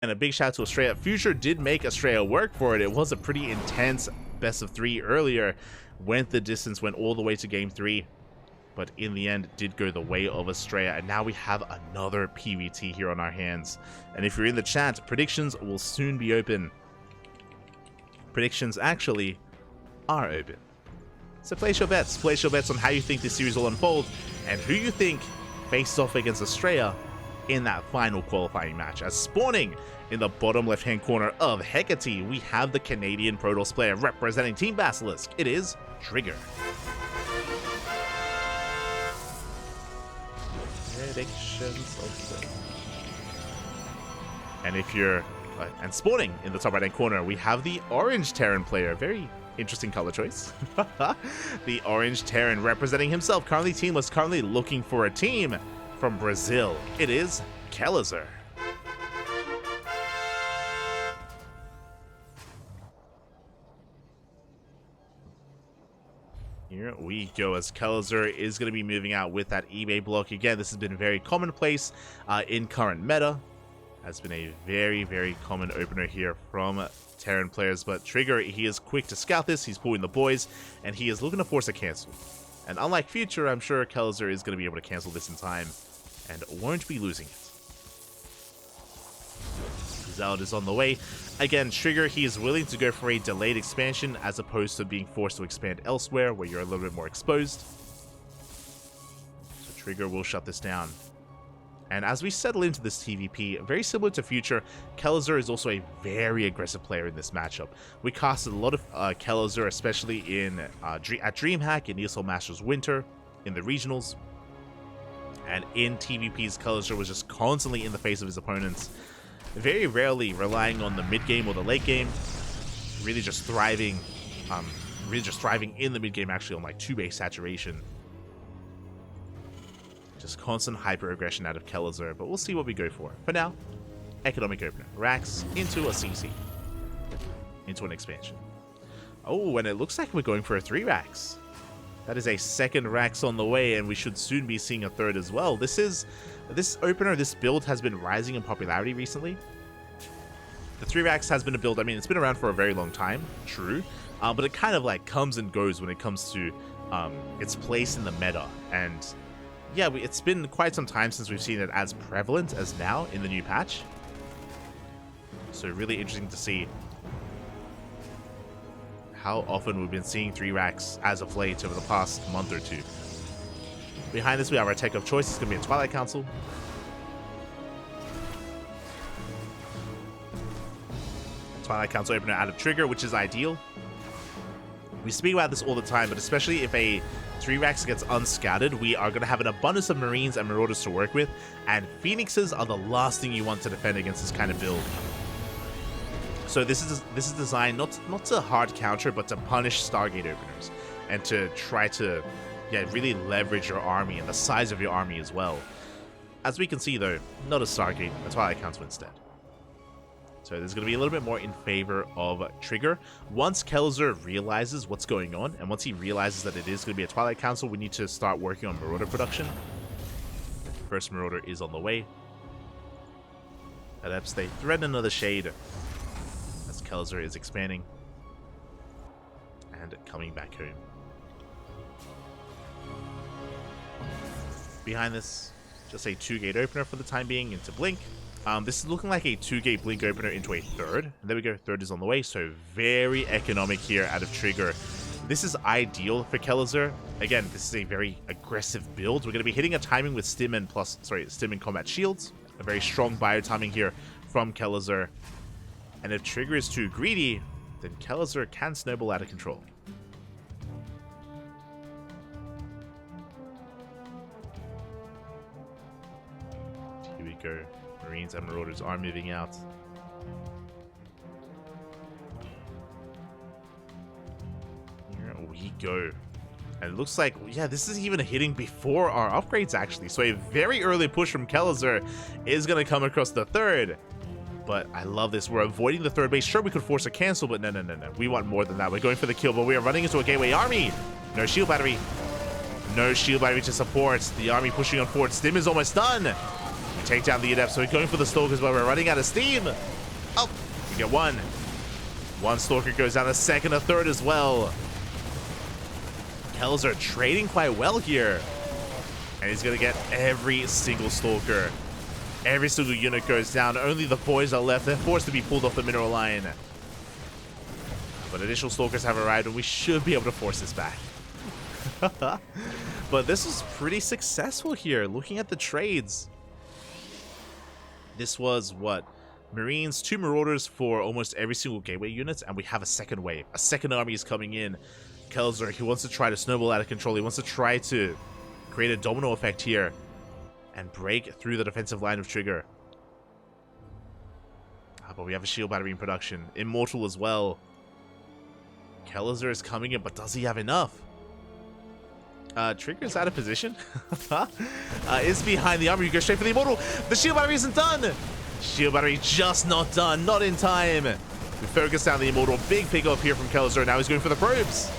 And a big shout out to Australia. Future did make Australia work for it. It was a pretty intense best of 3 earlier. Went the distance, went all the way to game 3. But in the end, it did go the way of Australia. And now we have another PVT here on our hands. And if you're in the chat, predictions will soon be open. Predictions actually are open. So place your bets. Place your bets on how you think this series will unfold and who you think faces off against Australia in that final qualifying match. As spawning in the bottom left-hand corner of Hecate, we have the Canadian Protoss player representing Team Basilisk. It is Trigger. Predictions of the... And if you're... and spawning in the top right-hand corner, we have the Orange Terran player. Very interesting color choice. The Orange Terran representing himself, currently teamless, currently looking for a team from Brazil. It is Kelazhur. Here we go, as Kelazhur is going to be moving out with that eBay block. Again, this has been very commonplace in current meta. Has been a very, very common opener here from Terran players. But Trigger, he is quick to scout this. He's pulling the boys, and he is looking to force a cancel. And unlike Future, I'm sure Kelazhur is going to be able to cancel this in time and won't be losing it. Zealot is on the way. Again, Trigger, he is willing to go for a delayed expansion as opposed to being forced to expand elsewhere where you're a little bit more exposed. So Trigger will shut this down. And as we settle into this TvP, very similar to Future, Kelazhur is also a very aggressive player in this matchup. We casted a lot of Kelazhur, especially in at DreamHack, in ESL Masters Winter, in the regionals. And in TvPs, Kelazhur was just constantly in the face of his opponents, very rarely relying on the mid game or the late game. Really just thriving in the mid game, actually, on like 2-base saturation. Just constant hyper aggression out of Kelazhur, but we'll see what we go for. For now, economic opener. Racks into a CC. Into an expansion. Oh, and it looks like we're going for a 3 racks. That is a second racks on the way, and we should soon be seeing a third as well. This opener, this build has been rising in popularity recently. The 3 racks has been a build, I mean, it's been around for a very long time, true. But it kind of like comes and goes when it comes to its place in the meta. And yeah, it's been quite some time since we've seen it as prevalent as now in the new patch. So really interesting to see how often we've been seeing 3 racks as of late over the past month or 2. Behind this, we have our tech of choice. It's going to be a Twilight Council. Twilight Council opener out of Trigger, which is ideal. We speak about this all the time, but especially if a 3 racks gets unscouted, we are going to have an abundance of Marines and Marauders to work with, and Phoenixes are the last thing you want to defend against this kind of build. So this is designed not to hard counter, but to punish Stargate openers, and to try to really leverage your army and the size of your army as well. As we can see though, not a Stargate, a Twilight Council instead. So there's going to be a little bit more in favor of Trigger. Once Kelazhur realizes what's going on, and once he realizes that it is going to be a Twilight Council, we need to start working on Marauder production. First Marauder is on the way. Adepts, they thread another shade as Kelazhur is expanding and coming back home. Behind this, just a 2-gate opener for the time being into Blink. This is looking like a 2-gate Blink opener into a third. And there we go, third is on the way, so very economic here out of Trigger. This is ideal for Kelazhur. Again, this is a very aggressive build. We're going to be hitting a timing with Stim and combat shields. A very strong bio timing here from Kelazhur. And if Trigger is too greedy, then Kelazhur can snowball out of control. Here we go. Marines and Marauders are moving out. Here we go. And it looks like, yeah, this is even hitting before our upgrades, actually. So a very early push from Kelazhur is going to come across the third. But I love this. We're avoiding the third base. Sure, we could force a cancel, but no. We want more than that. We're going for the kill, but we are running into a gateway army. No shield battery. No shield battery to support. The army pushing on forward. Stim is almost done. We take down the Adept, so we're going for the Stalkers, but we're running out of steam. Oh, we get one. One Stalker goes down, a second, a third as well. Kelazhur trading quite well here. And he's going to get every single Stalker. Every single unit goes down. Only the boys are left. They're forced to be pulled off the mineral line. But additional Stalkers have arrived, and we should be able to force this back. But this was pretty successful here. Looking at the trades. This was, what? Marines, 2 Marauders for almost every single gateway unit, and we have a second wave. A second army is coming in. Kelazhur, he wants to try to snowball out of control. He wants to try to create a domino effect here and break through the defensive line of Trigger. But we have a shield battery in production. Immortal as well. Kelazhur is coming in, but does he have enough? Trigger's out of position. Is behind the armor. You go straight for the Immortal. The shield battery isn't done. Shield battery just not done. Not in time. We focus down the Immortal. Big pick up here from Kelazhur. Now he's going for the probes.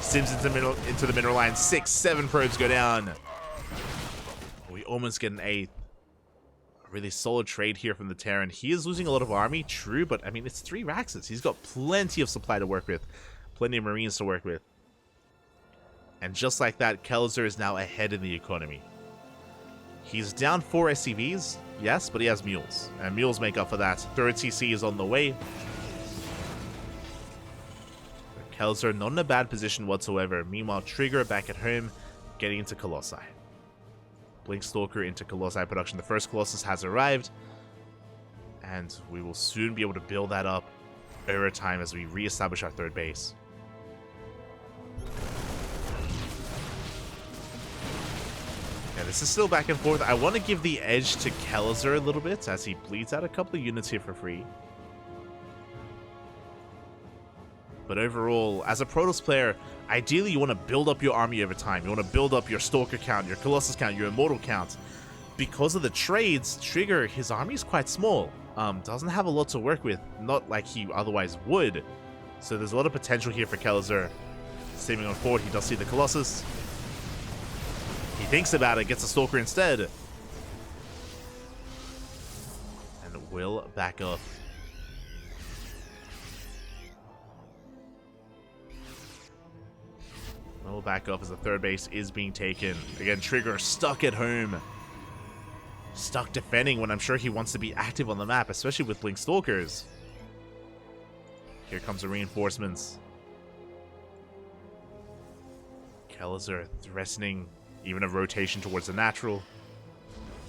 Sims into the mineral line. 6, 7 probes go down. We almost get an 8th. A really solid trade here from the Terran. He is losing a lot of army, true, but I mean, it's 3 Raxes. He's got plenty of supply to work with. Plenty of Marines to work with. And just like that, Kelazhur is now ahead in the economy. He's down 4 SCVs, yes, but he has mules. And mules make up for that. 3rd CC is on the way. Kelazhur not in a bad position whatsoever. Meanwhile, Trigger back at home, getting into Colossi. Blink Stalker into Colossi production. The first Colossus has arrived. And we will soon be able to build that up over time as we re-establish our 3rd base. Yeah, this is still back and forth. I want to give the edge to Kelazhur a little bit as he bleeds out a couple of units here for free. But overall, as a Protoss player, ideally you want to build up your army over time. You want to build up your Stalker count, your Colossus count, your Immortal count. Because of the trades, Trigger, his army is quite small. Doesn't have a lot to work with, not like he otherwise would. So there's a lot of potential here for Kelazhur. Saving on forward, he does see the Colossus. He thinks about it, gets a Stalker instead. And will back up. We'll back up as the 3rd base is being taken. Again, Trigger stuck at home. Stuck defending when I'm sure he wants to be active on the map, especially with Blink Stalkers. Here comes the reinforcements. Kelazhur threatening even a rotation towards the natural.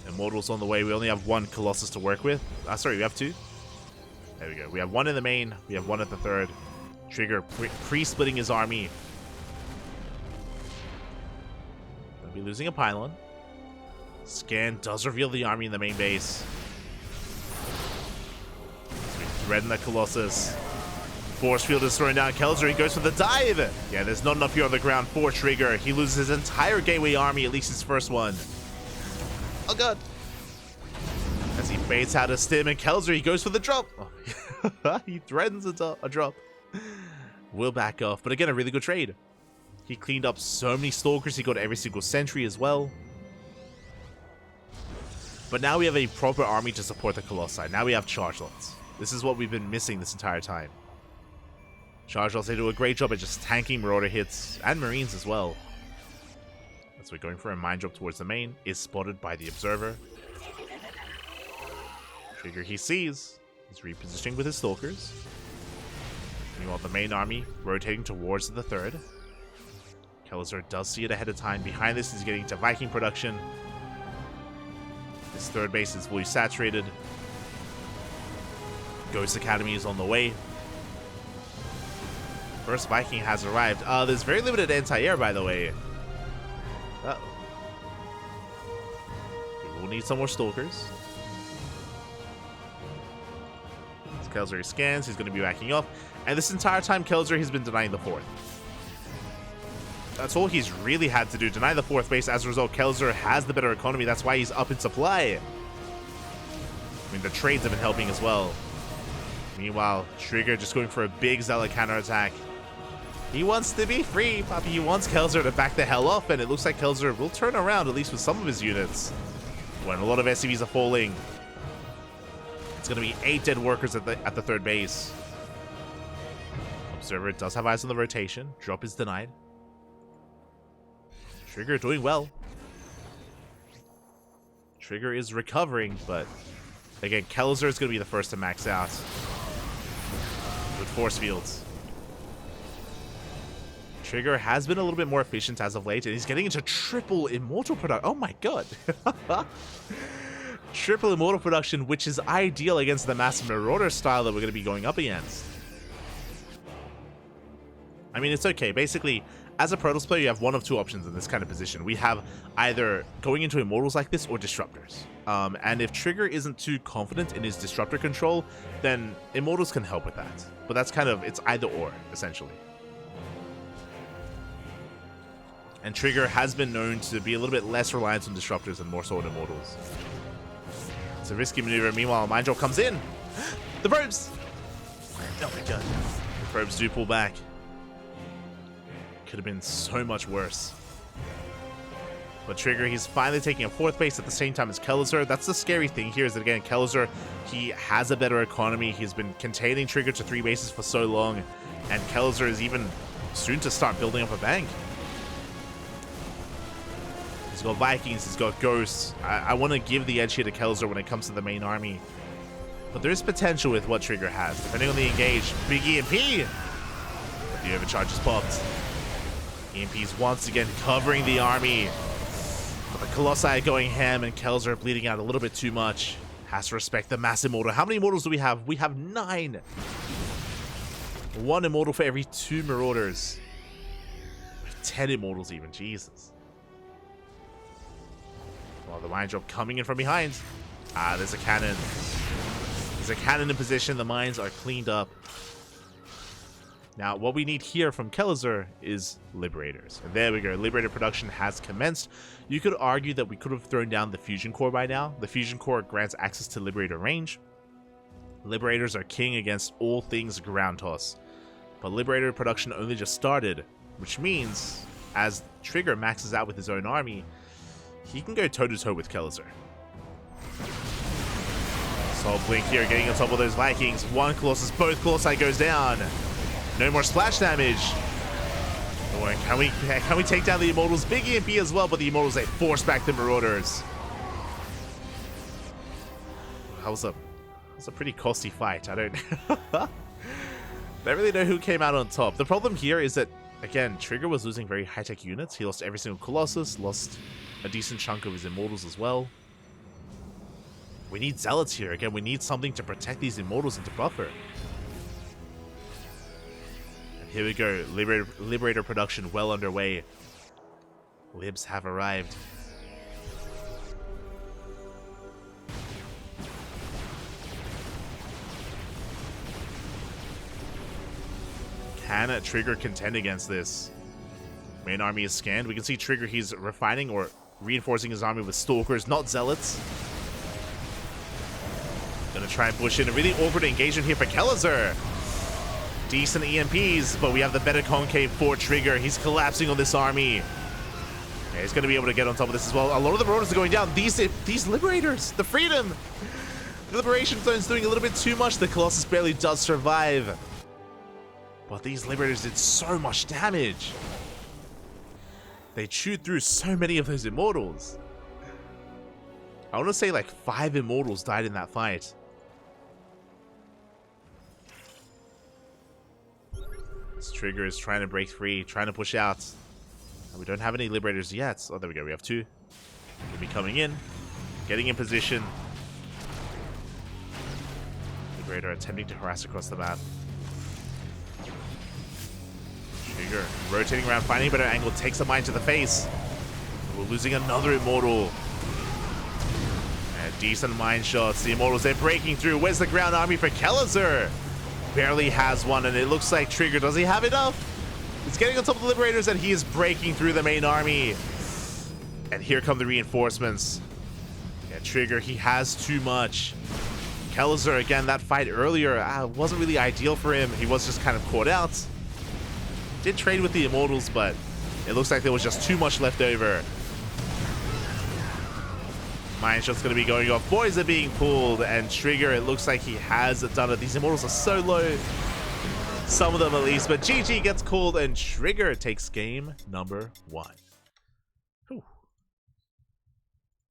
Immortal's on the way. We only have 1 Colossus to work with. Sorry, we have 2. There we go. We have 1 in the main. We have 1 at the 3rd. Trigger pre-splitting his army. Be losing a pylon. Scan does reveal the army in the main base. So we threaten the Colossus. Force field is thrown down. Kelazhur, he goes for the dive. Yeah, there's not enough here on the ground for Trigger. He loses his entire gateway army, at least his first one. Oh god. As he baits out a stim, and Kelazhur, he goes for the drop. Oh. He threatens a drop. We'll back off, but again, a really good trade. He cleaned up so many Stalkers, he got every single sentry as well. But now we have a proper army to support the Colossi. Now we have charge lots. This is what we've been missing this entire time. Charge lots, they do a great job at just tanking Marauder hits, and Marines as well. As we're going for a mine drop towards the main, is spotted by the Observer. Trigger he sees. He's repositioning with his Stalkers. Meanwhile, the main army rotating towards the 3rd. Kelazhur does see it ahead of time. Behind this, he's getting to Viking production. His 3rd base is fully saturated. Ghost Academy is on the way. First Viking has arrived. There's very limited anti-air, by the way. Uh-oh. We will need some more Stalkers. As Kelazhur scans, he's going to be backing up. And this entire time, Kelazhur has been denying the 4th. That's all he's really had to do, deny the 4th base. As a result, Kelazhur has the better economy. That's why he's up in supply. I mean, the trades have been helping as well. Meanwhile, Trigger just going for a big Zealot counterattack. He wants to be free, Poppy. He wants Kelazhur to back the hell off, and it looks like Kelazhur will turn around, at least with some of his units, when a lot of SCVs are falling. It's going to be 8 dead workers at the third base. Observer does have eyes on the rotation. Drop is denied. Trigger doing well. Trigger is recovering, but again, Kelazhur is going to be the first to max out with force fields. Trigger has been a little bit more efficient as of late, and he's getting into triple immortal production. Oh my god. Triple immortal production, which is ideal against the massive marauder style that we're going to be going up against. I mean, it's okay. Basically, as a Protoss player, you have one of two options in this kind of position. We have either going into immortals like this or disruptors. And if Trigger isn't too confident in his disruptor control, then immortals can help with that. But that's kind of, it's either or, essentially. And Trigger has been known to be a little bit less reliant on disruptors and more so on immortals. It's a risky maneuver. Meanwhile, Mind Drop comes in. The probes! Oh my god. The probes do pull back. Could have been so much worse. But Trigger, he's finally taking a 4th base at the same time as Kelazhur. That's the scary thing here is that, again, Kelazhur, he has a better economy. He's been containing Trigger to 3 bases for so long. And Kelazhur is even soon to start building up a bank. He's got Vikings, he's got Ghosts. I want to give the edge here to Kelazhur when it comes to the main army. But there is potential with what Trigger has. Depending on the engage, big EMP! The overcharge is popped. EMPs once again covering the army. But the Colossi going ham and Kelazhur bleeding out a little bit too much. Has to respect the mass immortal. How many immortals do we have? We have 9. 1 immortal for every 2 marauders. We have 10 immortals even. Jesus. Well, the Mind Drop coming in from behind. Ah, there's a cannon. There's a cannon in position. The mines are cleaned up. Now, what we need here from Kelazhur is Liberators. And there we go. Liberator production has commenced. You could argue that we could have thrown down the Fusion Core by now. The Fusion Core grants access to Liberator range. Liberators are king against all things ground toss. But Liberator production only just started, which means, as Trigger maxes out with his own army, he can go toe-to-toe with Kelazhur. Soul Blink here, getting on top of those Vikings. One Colossus, both Colossi goes down. No more splash damage. Oh, can we take down the Immortals? Big EMP as well, but the Immortals, they force back the Marauders. That was a pretty costly fight. I don't really know who came out on top. The problem here is that, again, Trigger was losing very high-tech units. He lost every single Colossus, lost a decent chunk of his Immortals as well. We need Zealots here. Again, we need something to protect these Immortals and to buffer. Here we go, Liberator production well underway. Libs have arrived. Can Trigger contend against this? Main army is scanned. We can see Trigger, he's refining or reinforcing his army with Stalkers, not Zealots. Gonna try and push in a really awkward engagement here for Kelazhur. Decent EMPs, but we have the better concave for Trigger. He's collapsing on this army. Yeah, he's going to be able to get on top of this as well. A lot of the Marauders are going down. These Liberators, the Freedom. The Liberation Zone's doing a little bit too much. The Colossus barely does survive. But these Liberators did so much damage. They chewed through so many of those Immortals. I want to say like 5 Immortals died in that fight. Trigger is trying to break free, trying to push out. And we don't have any Liberators yet. Oh, there we go. We have 2. They'll be coming in, getting in position. Liberator attempting to harass across the map. Trigger rotating around, finding a better angle, takes a mine to the face. We're losing another Immortal. And decent mine shots. The Immortals, they're breaking through. Where's the ground army for Kelazhur? Barely has one, and it looks like Trigger, does he have enough? He's getting on top of the Liberators, and he is breaking through the main army. And here come the reinforcements. Yeah, Trigger, he has too much. Kelazhur, again, that fight earlier wasn't really ideal for him. He was just kind of caught out. Did trade with the Immortals, but it looks like there was just too much left over. Mine shot's going to be going off. Boys are being pulled, and Trigger, it looks like he has done it. These immortals are so low. Some of them at least, but GG gets called, and Trigger takes game number 1. Whew.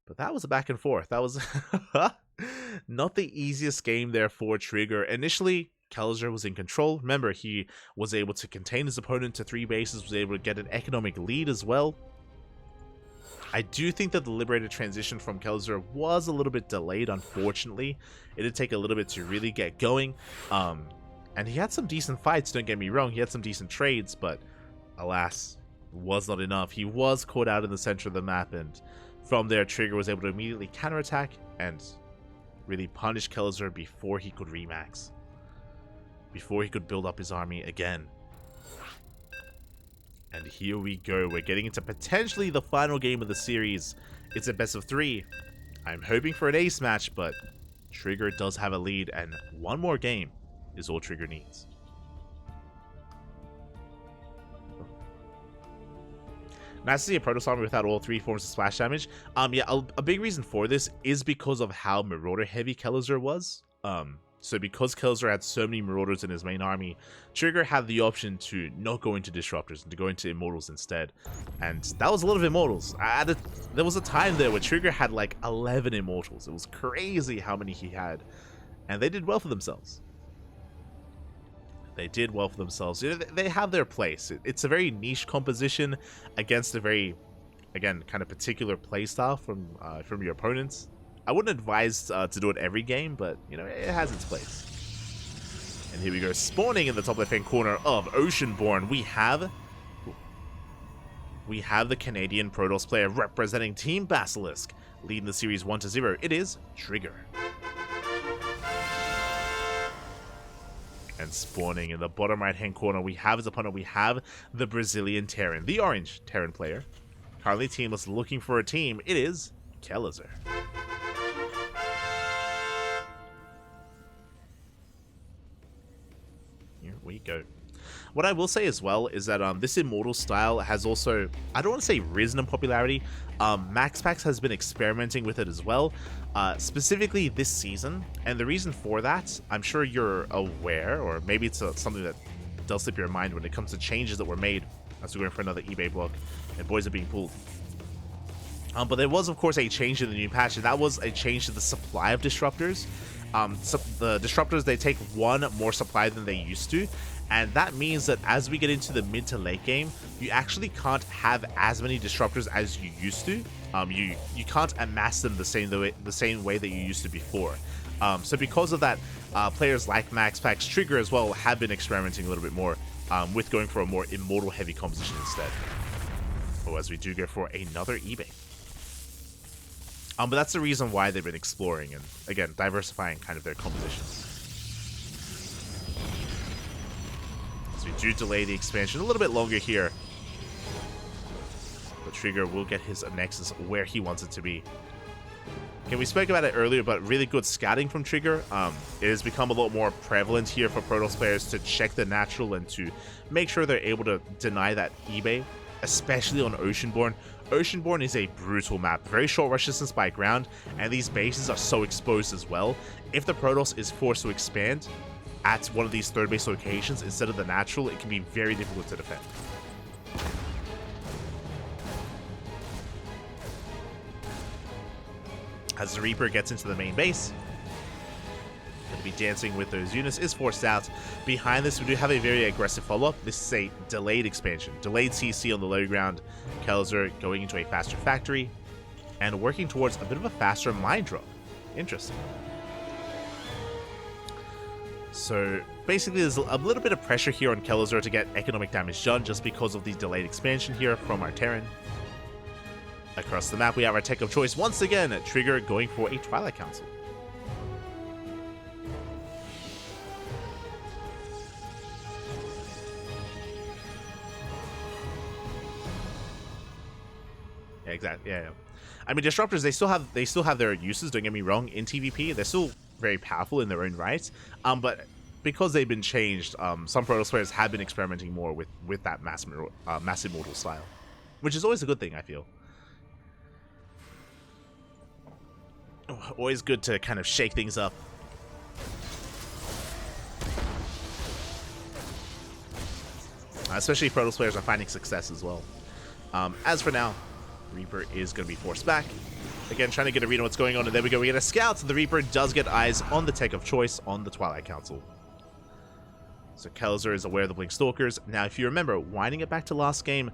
But that was a back and forth. That was not the easiest game there for Trigger. Initially, Kelazhur was in control. Remember, he was able to contain his opponent to 3 bases, was able to get an economic lead as well. I do think that the Liberated transition from Kelazhur was a little bit delayed, unfortunately. It did take a little bit to really get going. And he had some decent fights, don't get me wrong. He had some decent trades, but alas, was not enough. He was caught out in the center of the map, and from there, Trigger was able to immediately counterattack and really punish Kelazhur before he could remax. Before he could build up his army again. And here we go. We're getting into potentially the final game of the series. It's a best of 3. I'm hoping for an ace match, but Trigger does have a lead, and one more game is all Trigger needs. Nice to see a Protoss army without all 3 forms of splash damage. Yeah, a big reason for this is because of how Marauder heavy Kelazhur was. So because Kelazhur had so many Marauders in his main army, Trigger had the option to not go into Disruptors and to go into Immortals instead. And that was a lot of Immortals. There was a time there where Trigger had like 11 Immortals. It was crazy how many he had. And they did well for themselves. They did well for themselves. You know, they have their place. It's a very niche composition against a very, again, kind of particular playstyle from your opponents. I wouldn't advise to do it every game, but, you know, it has its place. And here we go, spawning in the top left-hand corner of Oceanborn. We have the Canadian Protoss player representing Team Basilisk, leading the series 1-0. It is Trigger. And spawning in the bottom right-hand corner, we have his opponent. We have the Brazilian Terran, the orange Terran player. Currently teamless, looking for a team. It is Kelazhur. Here we go. What I will say as well is that this Immortal style has also, I don't want to say risen in popularity, MaxPax has been experimenting with it as well, specifically this season, and the reason for that, I'm sure you're aware, or maybe it's something that does slip your mind when it comes to changes that were made as we're going for another eBay block, and boys are being pulled. But there was, of course, a change in the new patch, and that was a change to the supply of Disruptors. So the Disruptors, they take 1 more supply than they used to, and that means that as we get into the mid to late game, you actually can't have as many Disruptors as you used to. You can't amass them the same way that you used to before. So because of that, players like MaxPax, Trigger as well, have been experimenting a little bit more with going for a more Immortal heavy composition instead. Oh, as we do go for another eBay. But that's the reason why they've been exploring and, again, diversifying kind of their compositions. So we do delay the expansion a little bit longer here. But Trigger will get his Nexus where he wants it to be. Okay, we spoke about it earlier, but really good scouting from Trigger. It has become a lot more prevalent here for Protoss players to check the natural and to make sure they're able to deny that eBay, especially on Oceanborn. Oceanborn is a brutal map, very short rush distance by ground, and these bases are so exposed as well. If the Protoss is forced to expand at one of these third base locations instead of the natural, it can be very difficult to defend. As the Reaper gets into the main base, going to be dancing with those units, is forced out. Behind this, we do have a very aggressive follow-up. This is a delayed expansion. Delayed CC on the low ground. Kelazhur going into a faster factory and working towards a bit of a faster mine drop. Interesting. So basically, there's a little bit of pressure here on Kelazhur to get economic damage done just because of the delayed expansion here from our Terran. Across the map, we have our tech of choice once again. Trigger going for a Twilight Council. Yeah, exactly. Yeah. I mean, Disruptors, they still have their uses. Don't get me wrong. In TvP, they're still very powerful in their own right. But because they've been changed, some Protoss players have been experimenting more with that mass Immortal style, which is always a good thing, I feel. Always good to kind of shake things up. Especially if Protoss players are finding success as well. As for now, Reaper is going to be forced back. Again, trying to get a read on what's going on, and there we go. We get a scout. The Reaper does get eyes on the tech of choice on the Twilight Council. So Kelazhur is aware of the Blink Stalkers. Now, if you remember, winding it back to last game,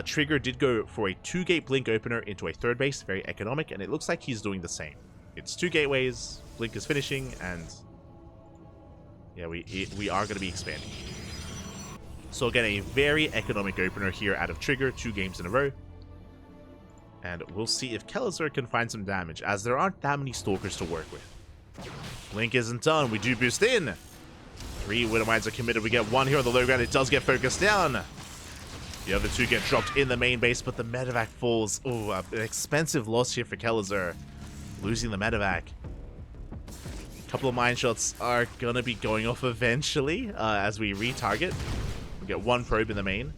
Trigger did go for a 2-gate Blink opener into a 3rd base, very economic, and it looks like he's doing the same. It's 2 gateways, Blink is finishing, and yeah, we are going to be expanding. So again, a very economic opener here out of Trigger, 2 games in a row. And we'll see if Kelazhur can find some damage, as there aren't that many Stalkers to work with. Blink isn't done, we do boost in. 3 Widowmines are committed, we get 1 here on the low ground, it does get focused down. The other 2 get dropped in the main base, but the medevac falls. Oh, an expensive loss here for Kelazhur, losing the medevac. A couple of mine shots are gonna be going off eventually, as we retarget. We get 1 probe in the main.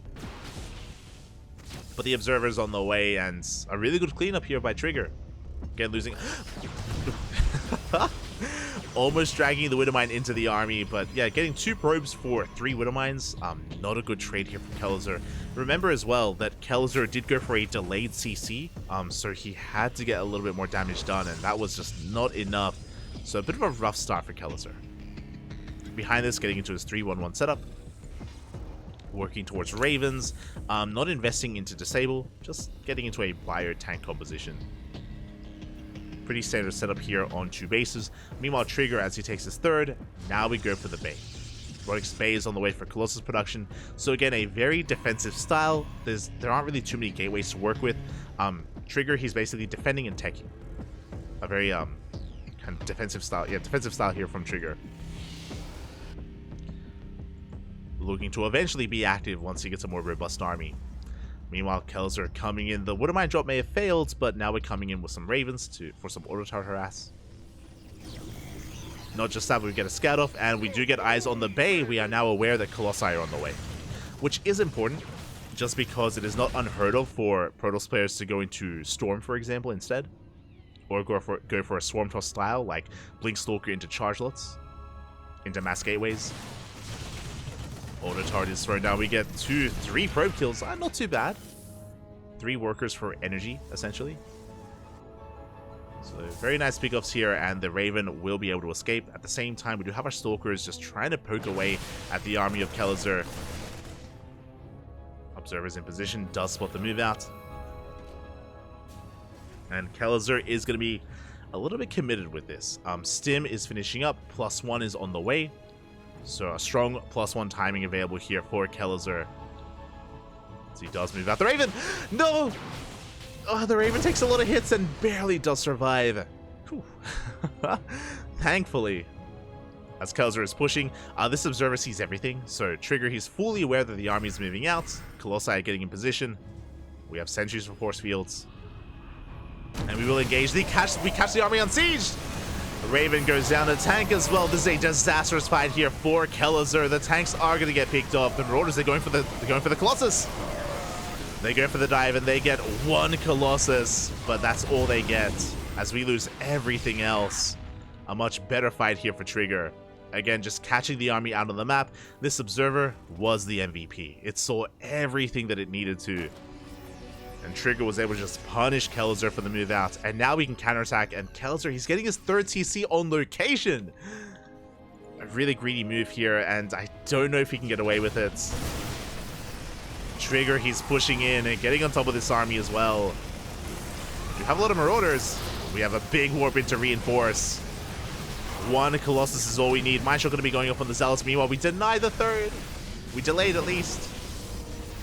But the Observer's on the way, and a really good cleanup here by Trigger. Again, losing... Almost dragging the Widowmine into the army, but yeah, getting 2 probes for 3 Widowmines. Not a good trade here from Kelazhur. Remember as well that Kelazhur did go for a delayed CC, so he had to get a little bit more damage done, and that was just not enough. So a bit of a rough start for Kelazhur. Behind this, getting into his 3-1-1 setup. Working towards Ravens, not investing into Disable, just getting into a bio-tank composition. Pretty standard setup here on 2 bases. Meanwhile, Trigger, as he takes his 3rd, now we go for the Bay. Robotics Bay is on the way for Colossus production, so again, a very defensive style. There aren't really too many gateways to work with. Trigger, he's basically defending and teching. A very kind of defensive style. Yeah, defensive style here from Trigger. Looking to eventually be active once he gets a more robust army. Meanwhile, Kelazhur coming in. The Widowmine drop may have failed, but now we're coming in with some Ravens for some auto turret harass. Not just that, but we get a scout off, and we do get eyes on the Bay. We are now aware that Colossi are on the way, which is important, just because it is not unheard of for Protoss players to go into Storm, for example, instead, or go for a Swarm Toss style like Blink Stalker into Chargelots, into Mass Gateways. Auto turret is thrown down. We get 3 probe kills. Not too bad. 3 workers for energy, essentially. So very nice pickups here, and the Raven will be able to escape. At the same time, we do have our Stalkers just trying to poke away at the army of Kelazhur. Observers in position, does spot the move out. And Kelazhur is going to be a little bit committed with this. Stim is finishing up. +1 is on the way. So a strong +1 timing available here for Kelazhur. So he does move out. The Raven! No! Oh, the Raven takes a lot of hits and barely does survive. Thankfully. As Kelazhur is pushing, this Observer sees everything. So Trigger, he's fully aware that the army is moving out. Colossi are getting in position. We have sentries for force fields. And we will engage. We catch the army on siege! Raven goes down the tank as well. This is a disastrous fight here for Kelazhur. The tanks are going to get picked off. The Marauders, they're going for the Colossus. They go for the dive and they get 1 Colossus, but that's all they get as we lose everything else. A much better fight here for Trigger. Again, just catching the army out on the map. This Observer was the MVP. It saw everything that it needed to. And Trigger was able to just punish Kelazhur for the move out. And now we can counterattack. And Kelazhur, he's getting his 3rd CC on location. A really greedy move here. And I don't know if he can get away with it. Trigger, he's pushing in and getting on top of this army as well. We have a lot of Marauders. We have a big warp in to reinforce. 1 Colossus is all we need. Mindshot going to be going up on the Zealots. Meanwhile, we deny the 3rd. We delayed at least.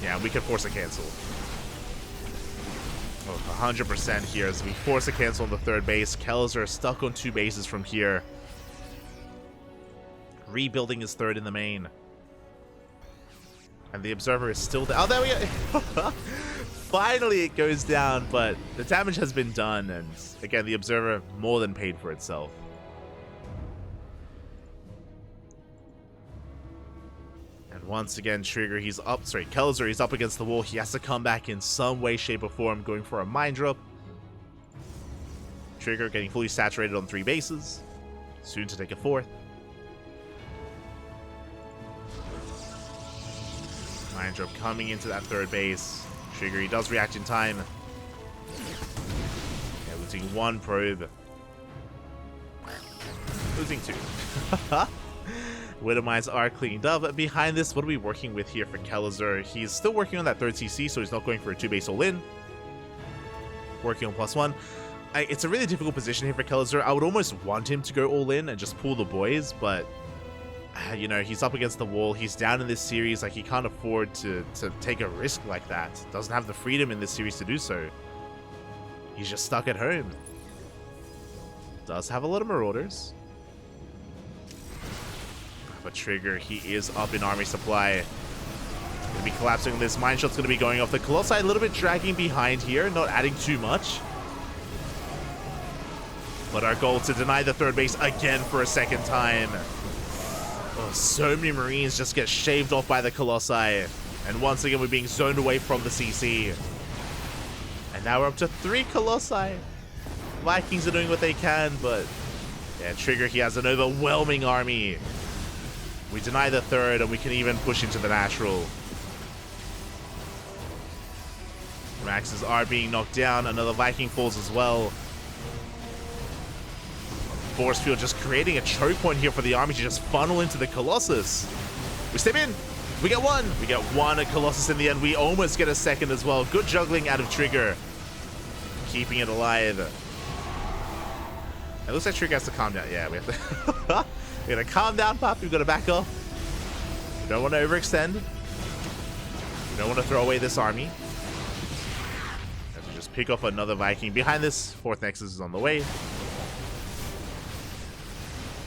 Yeah, we can force a cancel. 100% here as we force a cancel on the 3rd base. Kelazhur stuck on 2 bases from here. Rebuilding his 3rd in the main. And the Observer is still down. Oh, there we go. Finally it goes down, but the damage has been done. And again, the Observer more than paid for itself. Once again, Kelazhur, he's up against the wall. He has to come back in some way, shape, or form, going for a mine drop. Trigger getting fully saturated on 3 bases. Soon to take a 4th. Mind Drop coming into that 3rd base. Trigger, he does react in time. Yeah, losing 1 probe. Losing 2. Widow Mines are cleaned up. Behind this, what are we working with here for Kelazhur? He's still working on that 3rd CC, so he's not going for a 2-base all-in. Working on +1. It's a really difficult position here for Kelazhur. I would almost want him to go all-in and just pull the boys, but you know, he's up against the wall. He's down in this series. Like, he can't afford to take a risk like that. Doesn't have the freedom in this series to do so. He's just stuck at home. Does have a lot of Marauders. But Trigger, he is up in army supply. Gonna be collapsing on this. Mine Shot's gonna be going off. The Colossi a little bit dragging behind here, not adding too much. But our goal to deny the 3rd base again for a 2nd time. Oh, so many Marines just get shaved off by the Colossi. And once again, we're being zoned away from the CC. And now we're up to 3 Colossi. Vikings are doing what they can, but yeah, Trigger, he has an overwhelming army. We deny the 3rd, and we can even push into the natural. Maxes are being knocked down. Another Viking falls as well. Force Field just creating a choke point here for the army to just funnel into the Colossus. We step in. We get 1. We get 1 at Colossus in the end. We almost get a 2nd as well. Good juggling out of Trigger. Keeping it alive. It looks like Trigger has to calm down. Yeah, we have to... We're gonna calm down, pup. We've got to back off. We don't want to overextend. We don't want to throw away this army. Have to just pick off another Viking. Behind this, 4th Nexus is on the way.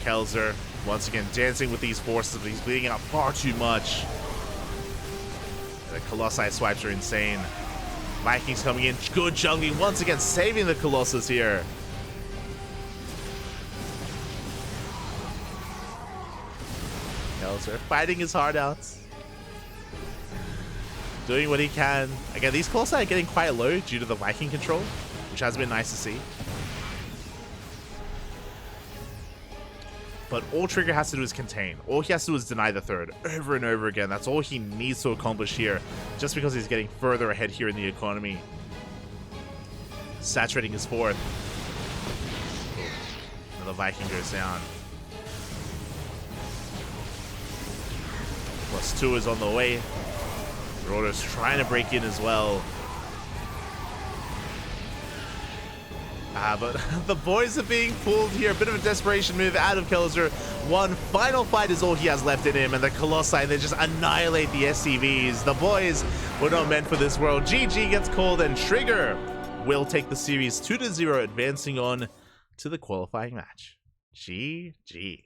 Kelazhur, once again, dancing with these forces, but he's bleeding out far too much. The Colossi swipes are insane. Vikings coming in. Good juggling. Once again, saving the Colossus here. Kelazhur fighting his heart out. Doing what he can. Again, these Colossi are getting quite low due to the Viking control, which has been nice to see. But all Trigger has to do is contain. All he has to do is deny the 3rd over and over again. That's all he needs to accomplish here, just because he's getting further ahead here in the economy. Saturating his 4th. Another Viking goes down. +2 is on the way. Marauders trying to break in as well. But the boys are being pulled here. A bit of a desperation move out of Kelazhur. 1 final fight is all he has left in him. And the Colossi, they just annihilate the SCVs. The boys were not meant for this world. GG gets called, and Trigger will take the series 2-0, advancing on to the qualifying match. GG.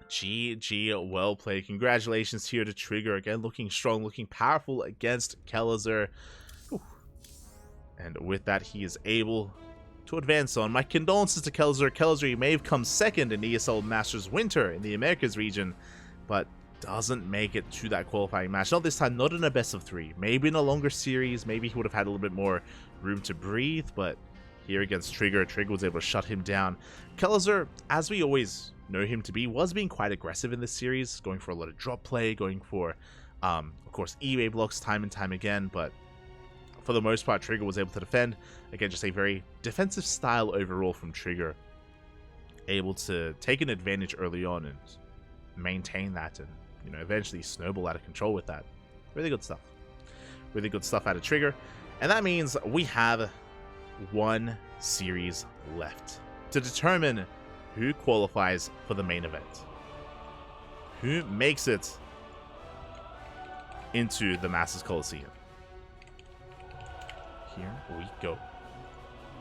GG, well played. Congratulations here to Trigger. Again, looking strong, looking powerful against Kelazhur. And with that, he is able to advance on. My condolences to Kelazhur. Kelazhur, you may have come 2nd in ESL Masters Winter in the Americas region, but doesn't make it to that qualifying match. Not this time, not in a best of 3. Maybe in a longer series. Maybe he would have had a little bit more room to breathe, but here against Trigger, Trigger was able to shut him down. Kelazhur, as we always know him to be, was being quite aggressive in this series, going for a lot of drop play, going for, of course, eBay blocks time and time again, but for the most part, Trigger was able to defend. Again, just a very defensive style overall from Trigger. Able to take an advantage early on and maintain that and, you know, eventually snowball out of control with that. Really good stuff. Really good stuff out of Trigger. And that means we have 1 series left to determine who qualifies for the main event. Who makes it into the Masters Coliseum. Here we go.